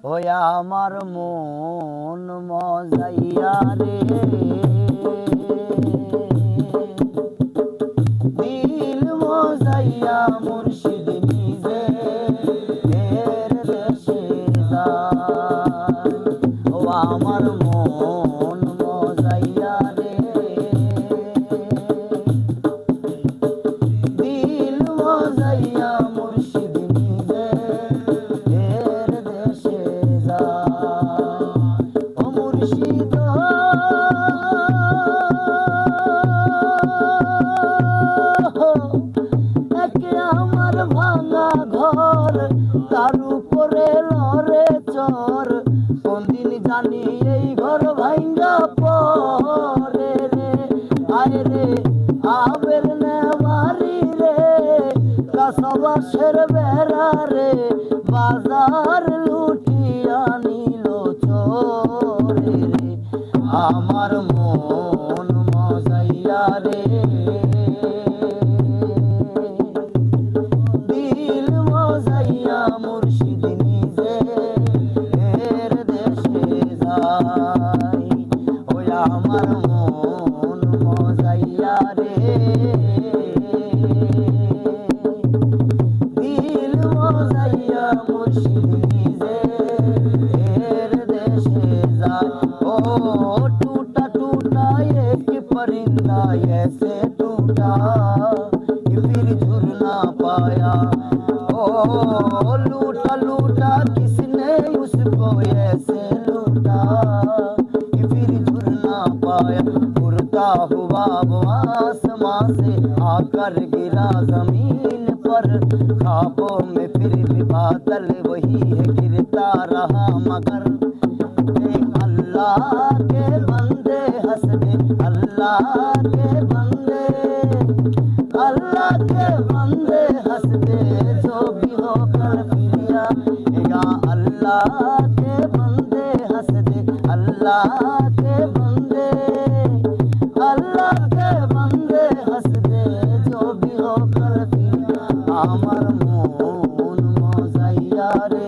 ওই আমার মন মজাইয়া রে, দিল মজাইয়া মুর্শিদ নিজে এর দেশে যায়। ও আমার মন মজাইয়া রে, দিল মজাইয়া মুর্শিদ নিজে এর দেশে যায়। ও মুর্শিদ একে আমার ভাঙা ঘর, তার উপরে লড়ে চর, কোনদিন জানি এই ঘর ভাঙ্গা পরে রে। আয় রে আবের নেওয়ারি রে, কাসাবাসের বেড়া রে, বাজার লুটিয়া নিল চোরে রে। আমার মন মজাইয়া রে, দিল মজাইয়া মুর্শিদ নিজে এর দেশে যায়। ওই আমার মন মজাইয়া রে, দিল মজাইয়া মুর্শিদ নিজে এর দেশে যায়। ও टूटा टूटा एक परिंदा ऐसे टूटा कि फिर झुर ना पाया। ओ लूटा लूटा किसने उसको ऐसे लूटा कि फिर झुर ना पाया। उड़ता हुआ वो आसमां से आकर गिरा जमीन पर, ख्वाबों में फिर भी बादल वही है गिरता रहा मगर। अल्लाह के बंदे हंस दे, अल्लाह के बंदे, अल्लाह के बंदे हंस दे, जो भी हो कल फिर आएगा। अल्लाह के बंदे हंस दे, अल्लाह के बंदे, अल्लाह के बंदे हंस दे, जो भी हो कल फिर। আমার মন মজাইয়া রে,